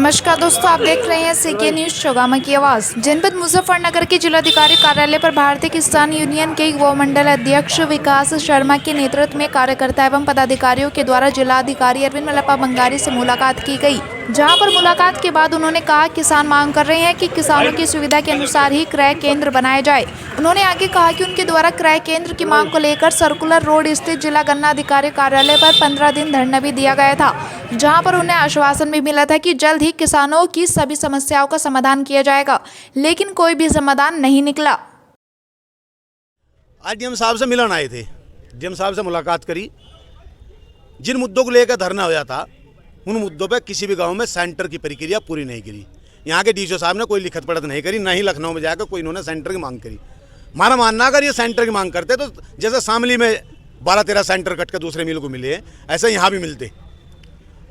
नमस्कार दोस्तों, आप देख रहे हैं सीके न्यूज चौगामा की आवाज। जनपद मुजफ्फरनगर के जिलाधिकारी कार्यालय पर भारतीय किसान यूनियन के युवा मंडल अध्यक्ष विकास शर्मा के नेतृत्व में कार्यकर्ता एवं पदाधिकारियों के द्वारा जिलाधिकारी अरविंद मल्लप्पा बंगारी से मुलाकात की गई, जहां पर मुलाकात के बाद उन्होंने कहा किसान मांग कर रहे हैं कि किसानों की सुविधा के अनुसार ही क्रय केंद्र बनाए जाए। उन्होंने आगे कहा कि उनके द्वारा क्रय केंद्र की मांग को लेकर सर्कुलर रोड स्थित जिला गन्ना अधिकारी कार्यालय पर 15 दिन धरना भी दिया गया था, जहां पर उन्हें आश्वासन भी मिला था कि जल्द ही किसानों की सभी समस्याओं का समाधान किया जाएगा, लेकिन कोई भी समाधान नहीं निकला। आज डीएम साहब से मिलन आए थे, डीएम साहब से मुलाकात करी। जिन मुद्दों को लेकर धरना होया था उन मुद्दों पे किसी भी गांव में सेंटर की प्रक्रिया पूरी नहीं करी। यहाँ के डीसीओ साहब ने कोई लिखत पढ़त नहीं करी, ना ही लखनऊ में जाकर कोई इन्होंने सेंटर की मांग करी। हमारा मानना अगर ये सेंटर की मांग करते तो जैसे शामली में 12-13 सेंटर कट के दूसरे मिल को मिले, ऐसे यहाँ भी मिलते।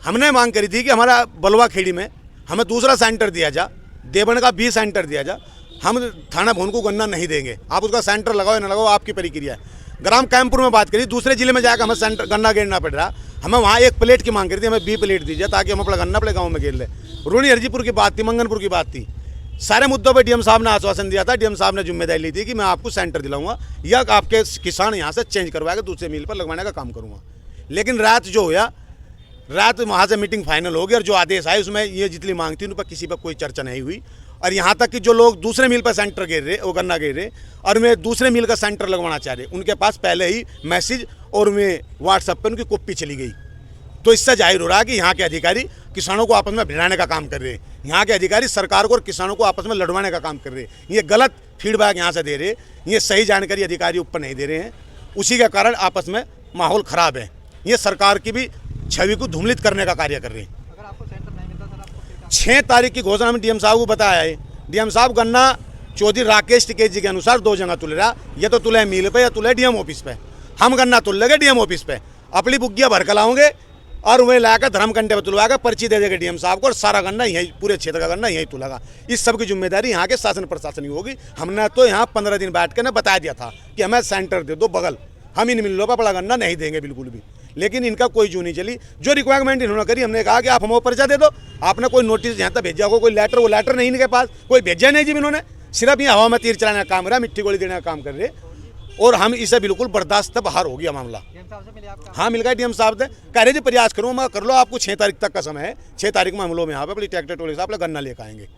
हमने मांग करी थी कि हमारा बलवा खेड़ी में हमें दूसरा सेंटर दिया जा, देवन का 20 सेंटर दिया जा। हम थाना भवन को गन्ना नहीं देंगे, आप उसका सेंटर लगाओ या ना लगाओ, आपकी प्रक्रिया है। ग्राम कैंपुर में बात करी, दूसरे जिले में जाकर हमें सेंटर गन्ना गेरना पड़ रहा। हमें वहाँ 1 प्लेट की मांग करी थी, हमें 20 प्लेट दीजिए ताकि हम अपना गन्ना अपने गाँव में गेर ले। रूनी हरजीपुर की बात थी, मंगनपुर की बात थी। सारे मुद्दों पर डीएम साहब ने आश्वासन दिया था। डीएम साहब ने जिम्मेदारी ली थी कि मैं आपको सेंटर दिलाऊंगा या आपके किसान यहाँ से चेंज करवा के दूसरे मिल पर लगवाने का काम करूँगा। लेकिन रात जो हुआ, रात वहाँ से मीटिंग फाइनल हो गई और जो आदेश आए उसमें ये जितनी मांग थी उन पर किसी पर कोई चर्चा नहीं हुई। और यहाँ तक कि जो लोग दूसरे मिल पर सेंटर गिर रहे, वो गन्ना गिर रहे और मैं दूसरे मिल का सेंटर लगवाना चाह रहे, उनके पास पहले ही मैसेज और मैं व्हाट्सएप पर उनकी कॉपी चली गई। तो इससे जाहिर हो रहा है कि यहाँ के अधिकारी किसानों को आपस में भिड़ाने का काम कर रहे हैं। यहाँ के अधिकारी सरकार को और किसानों को आपस में लड़वाने का काम कर रहे हैं। ये गलत फीडबैक यहाँ से दे रहे हैं, ये सही जानकारी अधिकारी ऊपर नहीं दे रहे हैं। उसी के कारण आपस में माहौल ख़राब है। ये सरकार की भी छवि को धूमिलित करने का कार्य कर रहे हैं। 6 तारीख की घोषणा में डीएम साहब को बताया है। डीएम साहब गन्ना चौधरी राकेश टिकेत जी के अनुसार 2 जगह तुल रहा, या तो तुले मिल पे या तुले डीएम ऑफिस पे। हम गन्ना तुल लेंगे डीएम ऑफिस पे, अपनी बुग्गियाँ भर कर लाओगे और वह लाकर धर्मकंडे पर तुलवाकर पर्ची दे देगा डीएम साहब को और सारा गन्ना यहीं, पूरे क्षेत्र का गन्ना यहीं तुलेगा। इस सब की जिम्मेदारी यहाँ के शासन प्रशासन की होगी। हमने तो यहाँ 15 दिन बैठ कर बता दिया था कि हमें सेंटर दे दो बगल, हम इन मिलों पर बड़ा गन्ना नहीं देंगे बिल्कुल भी। लेकिन इनका कोई जू नहीं चली। जो रिक्वायरमेंट इन्होंने करी, हमने कहा कि आप हमें पर्चा दे दो। आपने कोई नोटिस यहाँ तक भेजा होगा, कोई लेटर, वो लेटर नहीं इनके पास, कोई भेजा नहीं जी। इन्होंने सिर्फ ये हवा में तीर चलाने का काम कर रहा है, मिट्टी गोली देने का काम कर रहे, और हम इसे बिल्कुल बर्दाश्त बाहर हो गया मामला। हाँ, मिल गया डीएम साहब से, कह रहे जी प्रयास करूँ, मैं कर लो, आपको 6 तारीख तक का समय है। 6 तारीख में हम लोग यहाँ पे अपनी ट्रैक्टर ट्रॉली से आप गन्ना लेकर आएंगे।